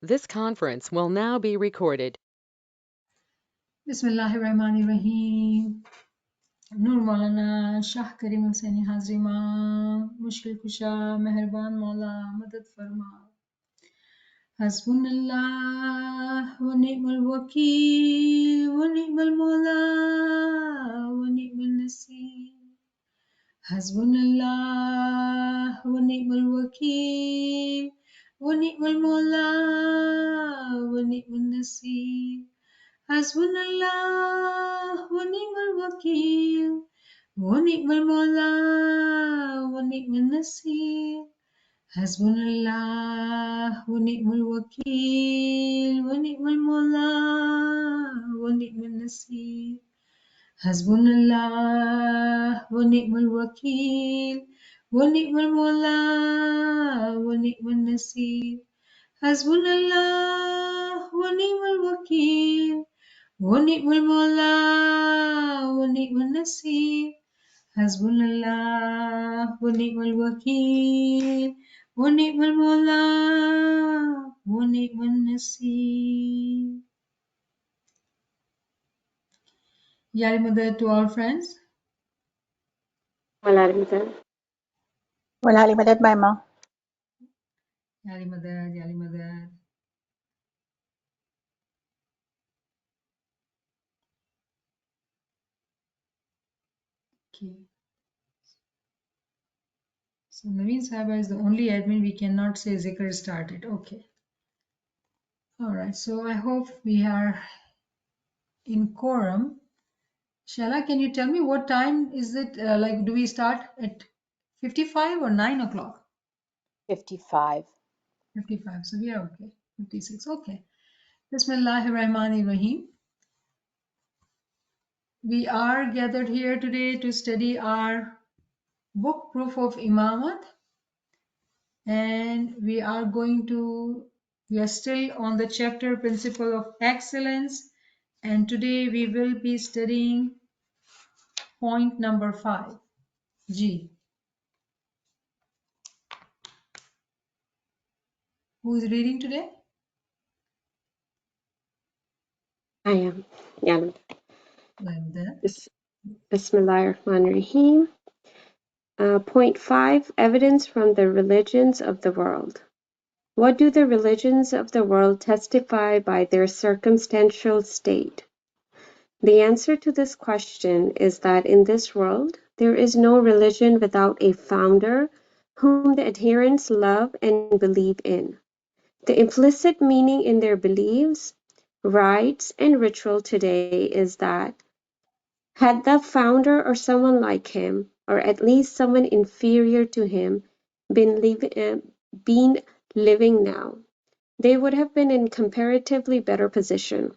This conference will now be recorded. Bismillahirrahmanirrahim. Nur Maulana Shah Karim Hussaini Hazrima Mushkil Kusha Meherban Maula Madad Farma Hasbunallah wa ni'mal wakil wa ni'mal maula wa ni'mal nasir Hasbunallah wa ni'mal wakil wa ni'mal maula wa ni'mal nasir Hasbunallah wa ni'mal wakil wa ni'mal maula wa ni'mal nasir Hasbunallah wa ni'mal wakil wa ni'mal maula wa ni'mal nasir Hasbunallah wa ni'mal wakil wa ni'mal maula wa ni'mal nasir Hasbunallah wa ni'mal wakil wa ni'mal maula wa ni'mal nasir Hasbunallah wa ni'mal wakil wa ni'mal maula wa ni'mal nasir. Yari Mother to all friends. ولا المثال والعلي مدد ماما. Yari Mother, Yari Mother. Okay. So Naveen Sahaba is the only admin we cannot say zikr started. Okay. All right. So I hope we are in quorum. Shala, can you tell me what time is it? Like, do we start at 55 or 9 o'clock? 55. 55. So we are okay. 56. Okay. Bismillahirrahmanirrahim. We are gathered here today to study our book Proof of Imamat, and we are still on the chapter Principle of Excellence, and today we will be studying point number 5, G. Who is reading today? I am. Yeah. Like that. Bismillahirrahmanirrahim. Point 5. Evidence from the religions of the world. What do the religions of the world testify by their circumstantial state? The answer to this question is that in this world, there is no religion without a founder whom the adherents love and believe in. The implicit meaning in their beliefs, rites, and ritual today is that had the founder or someone like him, or at least someone inferior to him, been living now, they would have been in comparatively better position.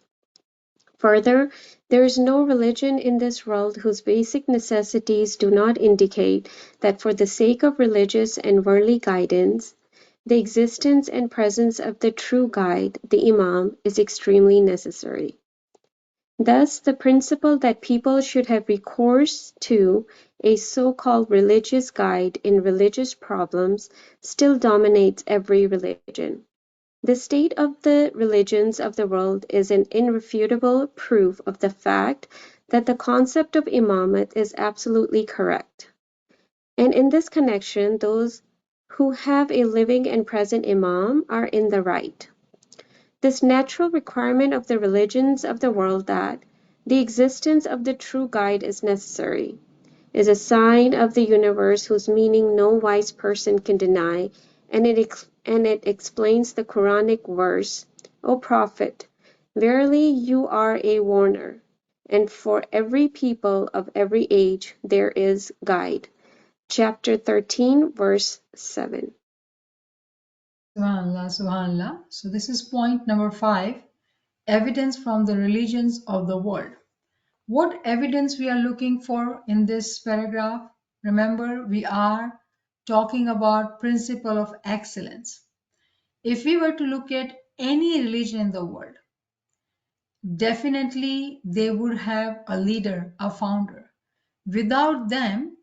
Further, there is no religion in this world whose basic necessities do not indicate that for the sake of religious and worldly guidance, the existence and presence of the true guide, the Imam, is extremely necessary. Thus, the principle that people should have recourse to a so-called religious guide in religious problems still dominates every religion. The state of the religions of the world is an irrefutable proof of the fact that the concept of imamat is absolutely correct. And in this connection, those who have a living and present imam are in the right. This natural requirement of the religions of the world that the existence of the true guide is necessary is a sign of the universe whose meaning no wise person can deny, and it explains the Quranic verse, O Prophet, verily you are a warner, and for every people of every age there is guide. Chapter 13, verse 7. Subhanallah, Subhanallah. So this is point number 5, evidence from the religions of the world. What evidence we are looking for in this paragraph? Remember, we are talking about principle of excellence. If we were to look at any religion in the world, definitely they would have a leader, a founder. Without them,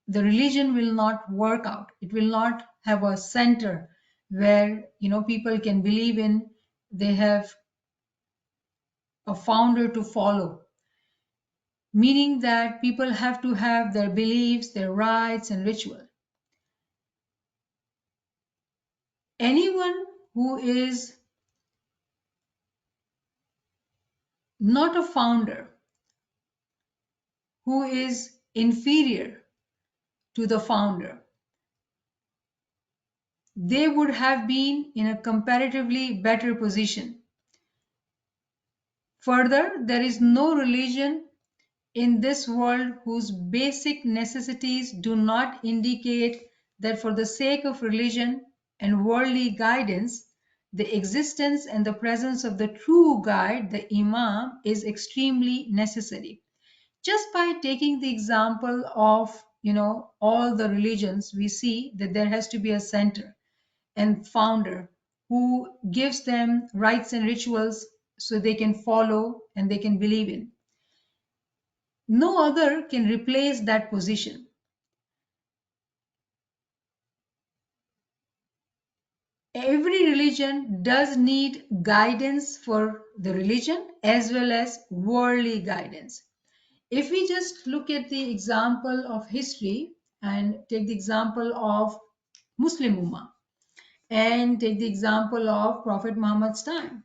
the religion will not work out. It will not have a center where people can believe in, they have a founder to follow, meaning that people have to have their beliefs, their rites and ritual. Anyone who is not a founder, who is inferior to the founder, they would have been in a comparatively better position. Further, there is no religion in this world whose basic necessities do not indicate that for the sake of religion and worldly guidance, the existence and the presence of the true guide, the Imam, is extremely necessary. Just by taking the example of all the religions, we see that there has to be a center and founder who gives them rites and rituals so they can follow and they can believe in. No other can replace that position. Every religion does need guidance for the religion as well as worldly guidance. If we just look at the example of history and take the example of Muslim Ummah and take the example of Prophet Muhammad's time,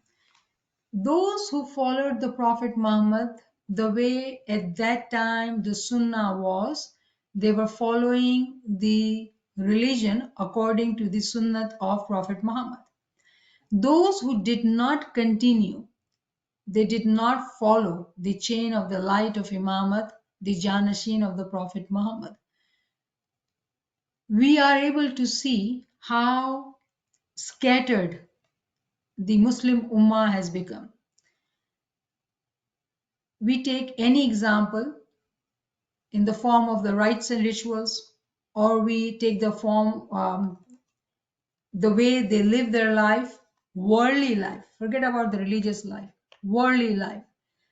those who followed the Prophet Muhammad the way at that time the Sunnah was, they were following the religion according to the Sunnah of Prophet Muhammad. Those who did not continue, they did not follow the chain of the light of Imamat, the Janashin of the Prophet Muhammad. We are able to see how scattered the Muslim Ummah has become. We take any example in the form of the rites and rituals, or we take the form, the way they live their life, worldly life, forget about the religious life, worldly life.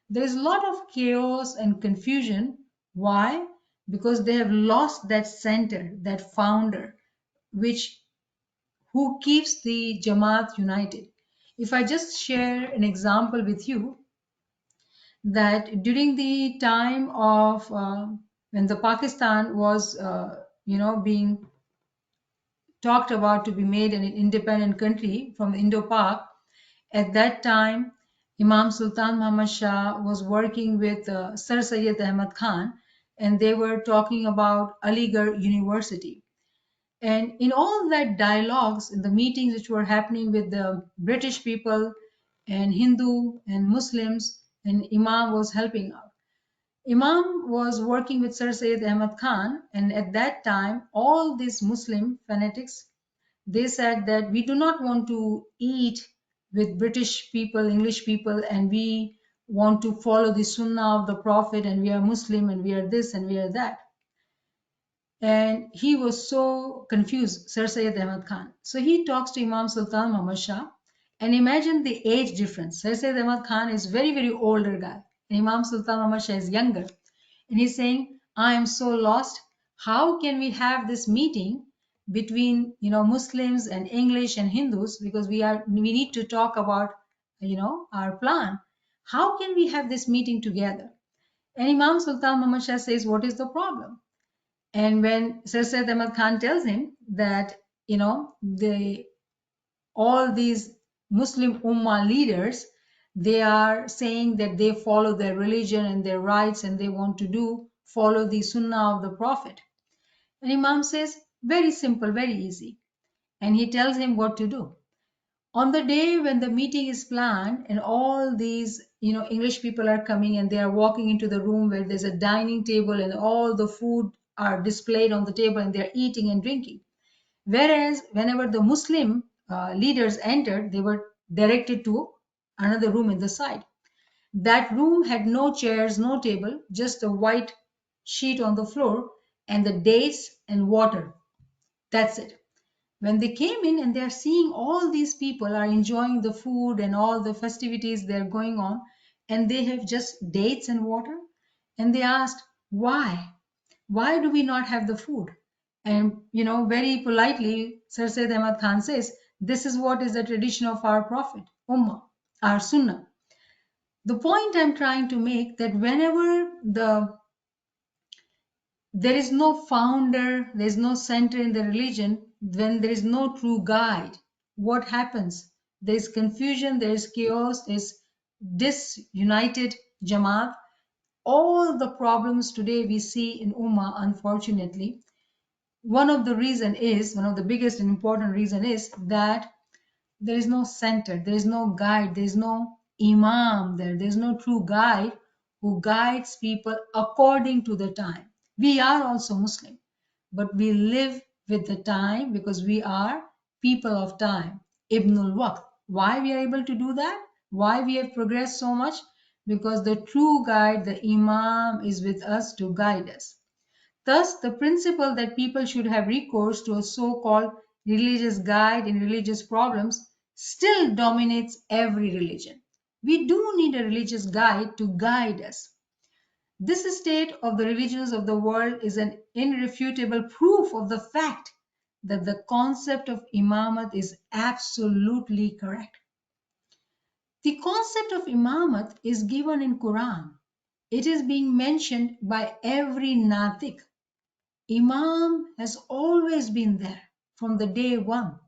There's a lot of chaos and confusion. Why? Because they have lost that center, that founder, who keeps the Jamaat united. If I just share an example with you, that during the time of when the Pakistan was being talked about to be made an independent country from Indo-Pak, at that time Imam Sultan Muhammad Shah was working with Sir Syed Ahmad Khan, and they were talking about Aligarh University. And in all that dialogues, in the meetings which were happening with the British people and Hindu and Muslims, and Imam was helping out. Imam was working with Sir Syed Ahmad Khan, and at that time, all these Muslim fanatics, they said that we do not want to eat with British people, English people, and we want to follow the Sunnah of the Prophet, and we are Muslim, and we are this, and we are that. And he was so confused, Sir Syed Ahmad Khan. So he talks to Imam Sultan Muhammad Shah, and imagine the age difference. Sir Syed Ahmad Khan is very, very older guy, and Imam Sultan Muhammad Shah is younger. And he's saying, I am so lost. How can we have this meeting between Muslims and English and Hindus, because we need to talk about our plan. How can we have this meeting together? And Imam Sultan Muhammad Shah says, what is the problem? And when Sir Syed Ahmad Khan tells him that, all these Muslim Ummah leaders, they are saying that they follow their religion and their rights, and they want to follow the Sunnah of the Prophet. And Imam says, very simple, very easy. And he tells him what to do. On the day when the meeting is planned and all these English people are coming and they are walking into the room where there's a dining table and all the food are displayed on the table and they're eating and drinking, whereas whenever the Muslim leaders entered, they were directed to another room in the side. That room had no chairs, no table, just a white sheet on the floor and the dates and water. That's it. When they came in and they are seeing all these people are enjoying the food and all the festivities they're going on, and they have just dates and water, and they asked, why do we not have the food? And very politely Sir Syed Ahmad Khan says This is what is the tradition of our Prophet, Ummah, our Sunnah. The point I'm trying to make that whenever there is no founder, there is no center in the religion, when there is no true guide, what happens? There is confusion, there is chaos, there is disunited Jamaat. All the problems today we see in Ummah, unfortunately, one of the biggest and important reason is that there is no center, there is no guide, there is no imam there is no true guide who guides people according to the time. We are also Muslim, but we live with the time because we are people of time. Ibnul Waqt. Why we are able to do that? Why we have progressed so much? Because the true guide, the imam, is with us to guide us. Thus, the principle that people should have recourse to a so-called religious guide in religious problems still dominates every religion. We do need a religious guide to guide us. This state of the religions of the world is an irrefutable proof of the fact that the concept of imamat is absolutely correct. The concept of imamat is given in Quran. It is being mentioned by every natik. Imam has always been there from the day one.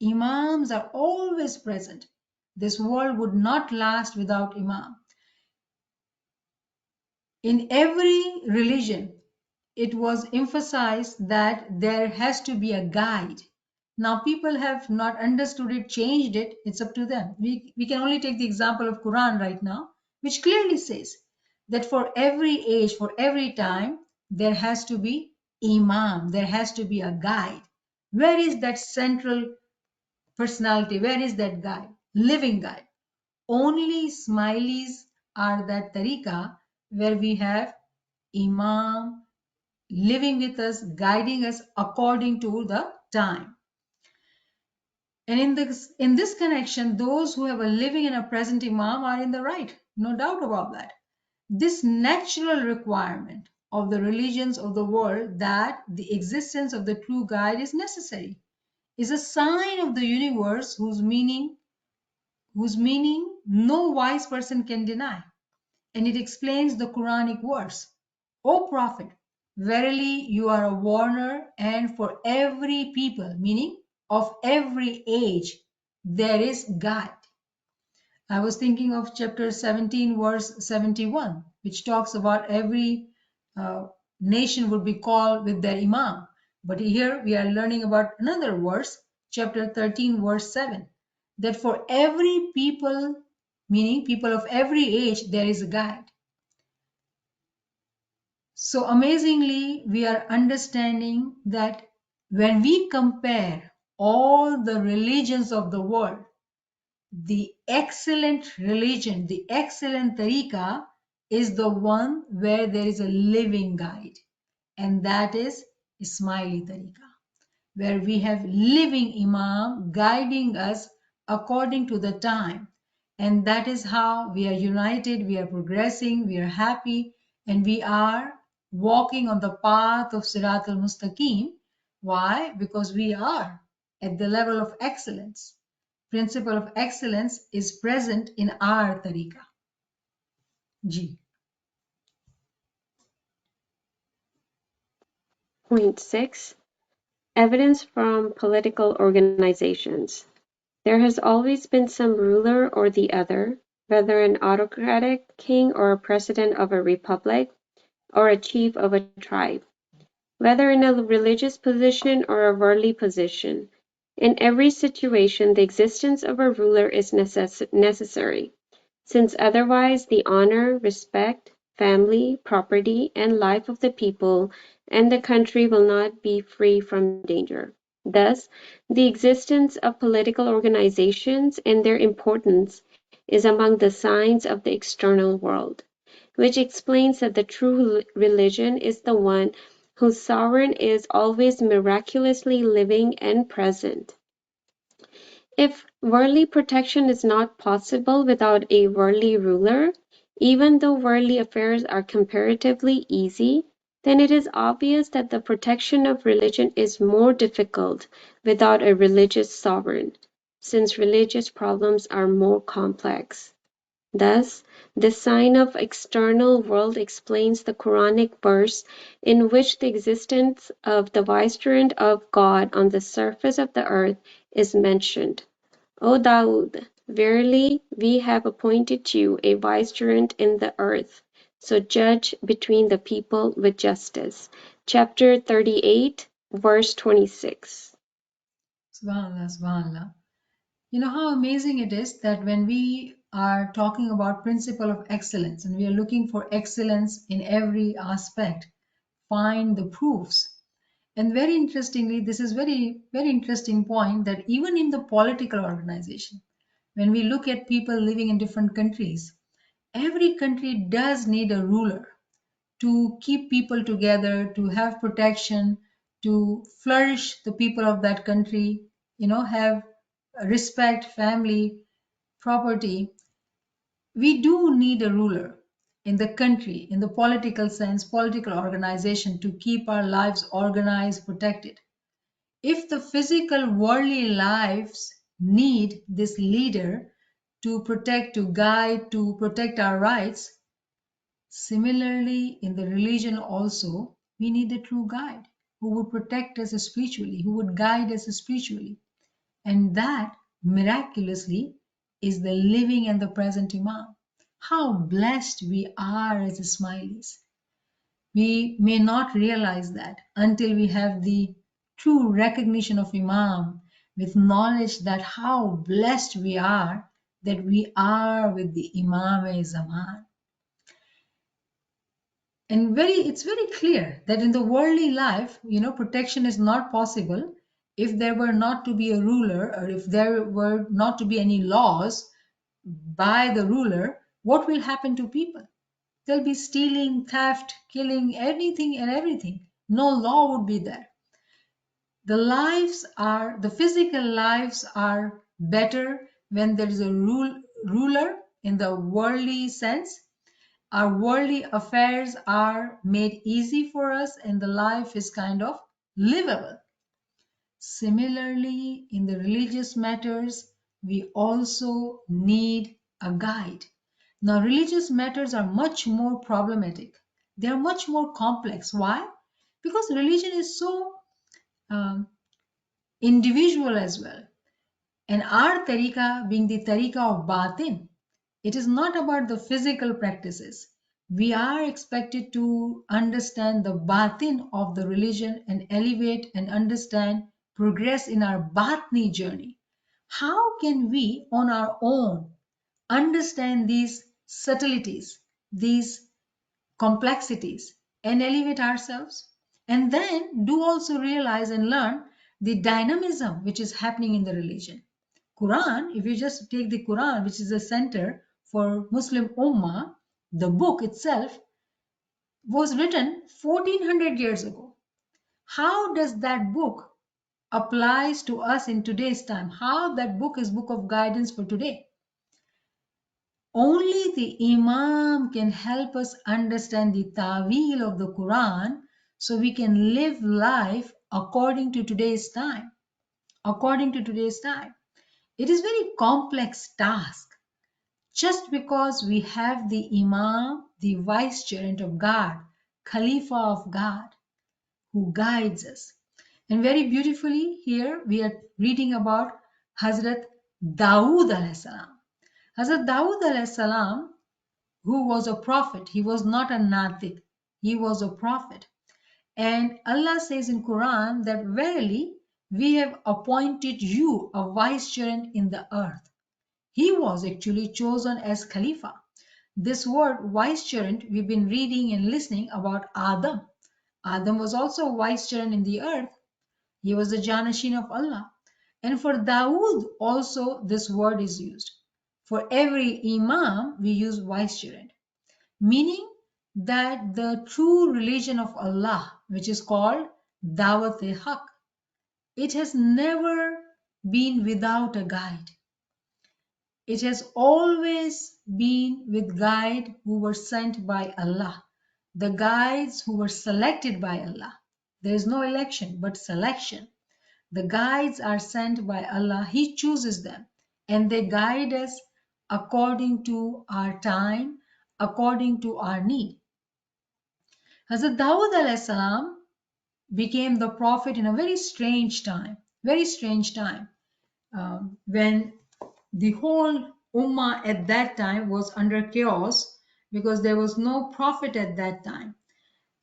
Imams are always present. This world would not last without Imam. In every religion, it was emphasized that there has to be a guide. Now people have not understood it, changed it, it's up to them. We can only take the example of Quran right now, which clearly says that for every age, for every time, there has to be imam, there has to be a guide. Where is that central personality? Where is that guide? Living guide. Only Smileys are that tariqa where we have imam living with us, guiding us according to the time. And in this connection, those who have a living and a present imam are in the right, no doubt about that. This natural requirement of the religions of the world that the existence of the true guide is necessary is a sign of the universe whose meaning no wise person can deny. And it explains the Quranic verse, O Prophet, verily you are a warner, and for every people, meaning of every age, there is God. I was thinking of chapter 17, verse 71, which talks about every nation would be called with their imam. But here we are learning about another verse, chapter 13, verse 7, that for every people, meaning people of every age, there is a guide. So amazingly, we are understanding that when we compare all the religions of the world, the excellent religion, the excellent tariqa is the one where there is a living guide, and that is Ismaili tariqa, where we have living imam guiding us according to the time. And that is how we are united, we are progressing, we are happy, and we are walking on the path of Sirat al-Mustaqim. Why? Because we are at the level of excellence. Principle of excellence is present in our tariqa. Ji. Point 6. Evidence from political organizations. There has always been some ruler or the other, whether an autocratic king or a president of a republic, or a chief of a tribe, whether in a religious position or a worldly position. In every situation, the existence of a ruler is necessary, since otherwise the honor, respect, family, property, and life of the people and the country will not be free from danger. Thus, the existence of political organizations and their importance is among the signs of the external world, which explains that the true religion is the one whose sovereign is always miraculously living and present. If worldly protection is not possible without a worldly ruler, even though worldly affairs are comparatively easy, then it is obvious that the protection of religion is more difficult without a religious sovereign, since religious problems are more complex. Thus, the sign of external world explains the Quranic verse in which the existence of the vicegerent of God on the surface of the earth is mentioned. O Daud, verily we have appointed you a vicegerent in the earth, so judge between the people with justice. Chapter 38, verse 26. Subhanallah, subhanallah. You know how amazing it is that when we are talking about principle of excellence and we are looking for excellence in every aspect, find the proofs. And very interestingly, this is very interesting point that even in the political organization, when we look at people living in different countries, every country does need a ruler to keep people together, to have protection, to flourish the people of that country, have respect, family, property. We do need a ruler in the country, in the political sense, political organization to keep our lives organized, protected. If the physical worldly lives need this leader to protect, to guide, to protect our rights, similarly, in the religion also, we need a true guide who would protect us spiritually, who would guide us spiritually. And that, miraculously, is the living and the present Imam. How blessed we are as Ismailis. We may not realize that until we have the true recognition of Imam with knowledge that how blessed we are that we are with the Imam-e-Zaman. And it's very clear that in the worldly life, protection is not possible if there were not to be a ruler, or if there were not to be any laws by the ruler. What will happen to people? They'll be stealing, theft, killing, anything and everything. No law would be there. The physical lives are better when there is a ruler in the worldly sense. Our worldly affairs are made easy for us and the life is kind of livable. Similarly, in the religious matters, we also need a guide. Now, religious matters are much more problematic. They are much more complex. Why? Because religion is so um, individual as well. And our tariqah being the tariqah of batin, it is not about the physical practices. We are expected to understand the batin of the religion and elevate and understand, progress in our batni journey. How can we on our own understand these subtleties, these complexities, and elevate ourselves? And then do also realize and learn the dynamism which is happening in the religion. Quran, if you just take the Quran, which is the center for Muslim Ummah, the book itself was written 1400 years ago. How does that book applies to us in today's time? How that book is book of guidance for today? Only the Imam can help us understand the ta'wil of the Quran so we can live life according to today's time. According to today's time. It is very complex task. Just because we have the Imam, the vicegerent of God, Khalifa of God, who guides us. And very beautifully here we are reading about Hazrat Dawood alayhi salam. Hazrat Dawood alayhi salam, who was a prophet, he was not a natik, he was a prophet. And Allah says in Quran that verily we have appointed you a vicegerent in the earth. He was actually chosen as Khalifa. This word vicegerent, we've been reading and listening about Adam. Adam was also a vicegerent in the earth. He was the Janashin of Allah. And for Dawood also this word is used. For every Imam we use vicegerent, meaning that the true religion of Allah, which is called Dawat-e-Haq, it has never been without a guide. It has always been with guide who were sent by Allah. the guides who were selected by Allah. There is no election, but selection. The guides are sent by Allah. He chooses them, and they guide us according to our time, according to our need. Hazrat Dawud alayhi salam became the prophet in a very strange time, when the whole ummah at that time was under chaos because there was no prophet at that time.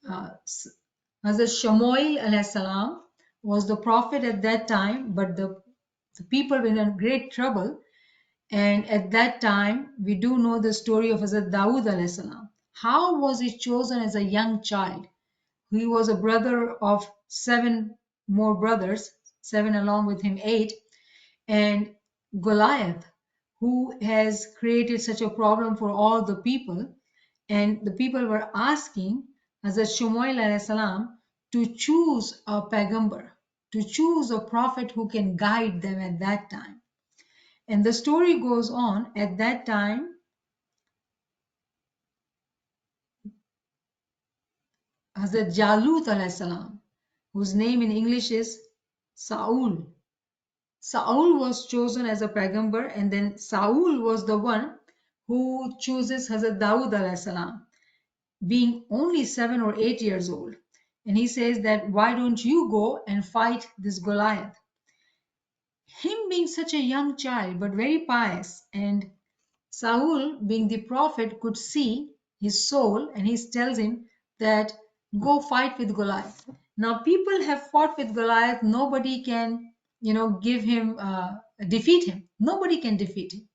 Hazrat Shamuel alayhi salam was the prophet at that time, but the people were in great trouble. And at that time, we do know the story of Hazrat Dawood alayhi salam. How was he chosen as a young child? He was a brother of 7 more brothers, 7 along with him, 8. And Goliath, who has created such a problem for all the people, and the people were asking Hazrat Shumail alayhi salam to choose a pagambar, to choose a prophet who can guide them at that time. And the story goes on, at that time, Hazrat Jalut alayhi salam, whose name in English is Saul. Saul was chosen as a pagambar, and then Saul was the one who chooses Hazrat Dawood alayhi salam, being only 7 or 8 years old. And he says that, why don't you go and fight this Goliath? Him being such a young child, but very pious, and Saul, being the prophet, could see his soul, and he tells him that go fight with Goliath. Now, people have fought with Goliath. Nobody can, give him, defeat him. Nobody can defeat him.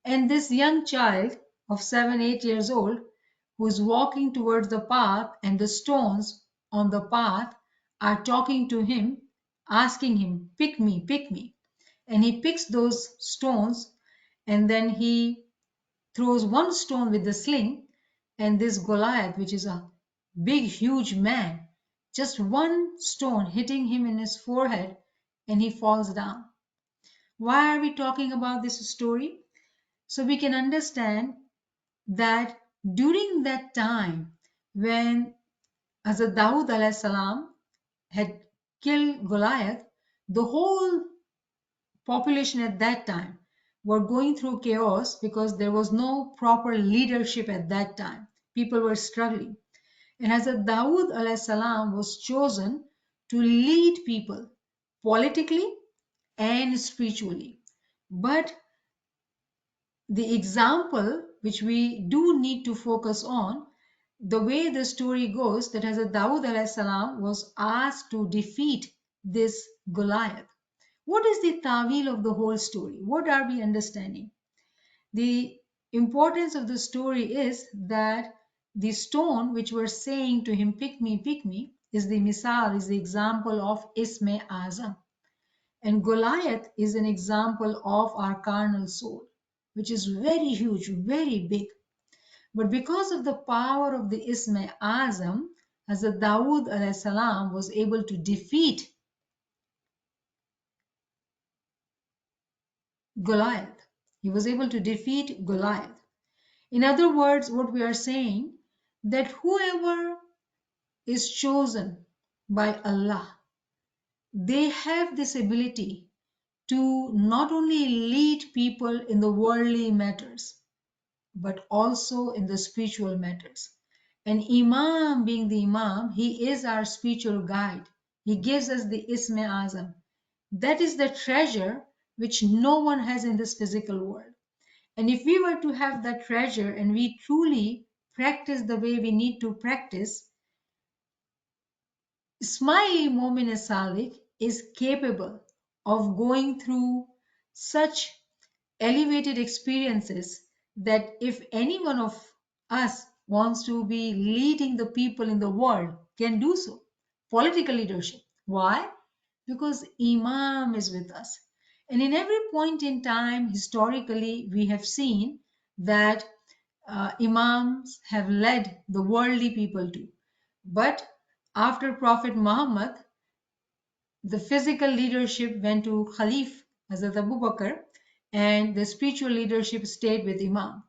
And this young child of 7, 8 years old, who is walking towards the path, and the stones on the path are talking to him, asking him, pick me, pick me. And he picks those stones, and then he throws one stone with the sling, and this Goliath, which is a big, huge man, just one stone hitting him in his forehead, and he falls down. Why are we talking about this story? So we can understand that during that time when Hazrat Dawood alayhi salam had killed Goliath, the whole population at that time were going through chaos because there was no proper leadership at that time. People were struggling. And Hazrat Dawood alayhi salam was chosen to lead people politically and spiritually. But the example which we do need to focus on, the way the story goes, that Hazrat Dawood alayhi salam was asked to defeat this Goliath. What is the ta'wil of the whole story? What are we understanding? The importance of the story is that the stone which were saying to him, pick me, is the misal, is the example of Isme Azam. And Goliath is an example of our carnal soul, which is very huge, very big. But because of the power of the Isme Azam, Hazrat Dawood alayhi salam was able to defeat Goliath. He was able to defeat Goliath. In other words, what we are saying, that whoever is chosen by Allah, they have this ability to not only lead people in the worldly matters, but also in the spiritual matters. And Imam, being the Imam, he is our spiritual guide. He gives us the Isme Azam. That is the treasure which no one has in this physical world. And if we were to have that treasure and we truly practice the way we need to practice, Ismaili Momin Salik is capable of going through such elevated experiences that if any one of us wants to be leading the people in the world, can do so. Political leadership. Why? Because Imam is with us. And in every point in time, historically, we have seen that Imams have led the worldly people too. But after Prophet Muhammad, the physical leadership went to Khalif Hazrat Abu Bakr, and the spiritual leadership stayed with Imam.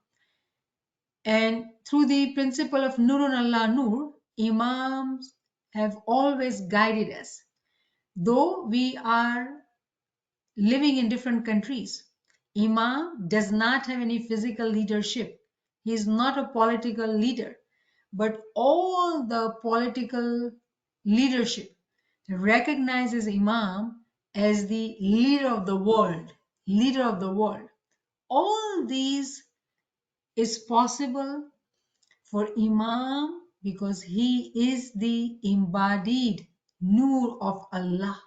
And through the principle of Nurun Allah Nur, Imams have always guided us. Though we are living in different countries, Imam does not have any physical leadership. He is not a political leader, but all the political leadership recognizes Imam as the leader of the world, leader of the world. All these is possible for Imam because he is the embodied Nur of Allah.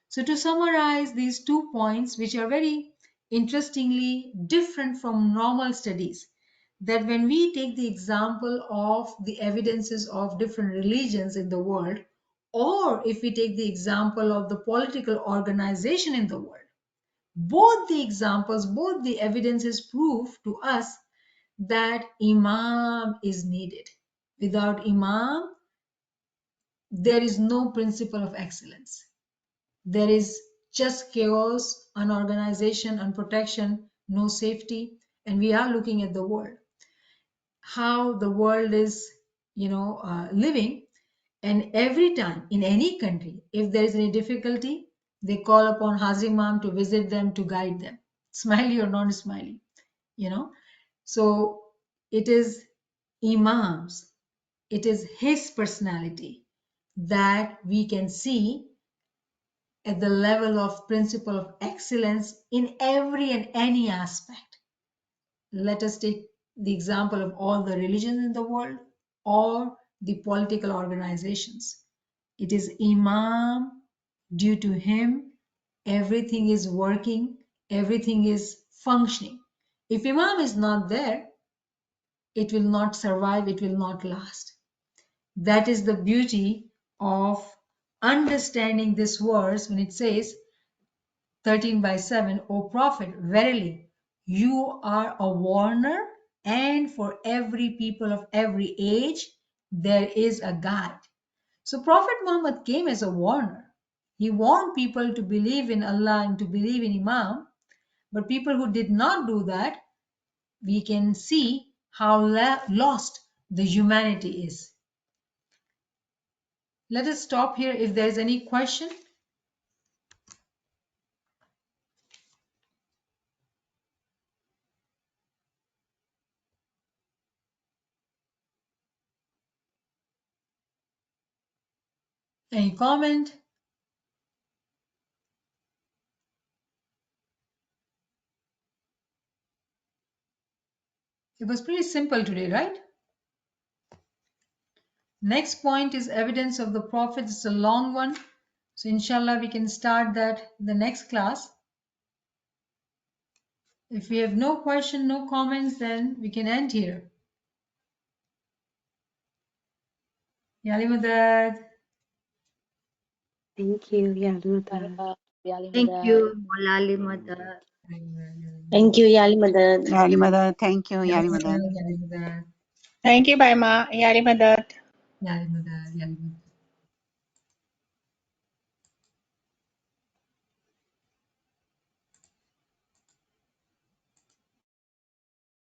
So to summarize these 2 points, which are very interestingly different from normal studies, that when we take the example of the evidences of different religions in the world, or if we take the example of the political organization in the world, both the examples, both the evidences prove to us that Imam is needed. Without Imam, there is no principle of excellence. There is just chaos, unorganization, unprotection, no safety. And we are looking at the world, how the world is, living. And every time in any country, if there is any difficulty, they call upon Hazi Imam to visit them, to guide them, smiley or non-smiley, So it is Imams, it is his personality that we can see at the level of principle of excellence in every and any aspect. Let us take the example of all the religions in the world or the political organizations. It is Imam, due to him, everything is working, everything is functioning. If Imam is not there, it will not survive, it will not last. That is the beauty of understanding this verse when it says, 13:7, O Prophet, verily, you are a warner, and for every people of every age, there is a guide. So Prophet Muhammad came as a warner. He warned people to believe in Allah and to believe in Imam, but people who did not do that, we can see how lost the humanity is. Let us stop here if there is any question. Any comment? It was pretty simple today, right? Next point is evidence of the prophets. It's a long one. So inshallah, we can start that in the next class. If we have no question, no comments, then we can end here. Yali Madad. Thank you. Ya Madad. Thank you, Molali Mother. Thank you, Yali Madad. Yali Madad, thank you, Yali Madad. Yali Madad. Thank you, Baima. Yari Madad. Yali Madad. Yali Madad.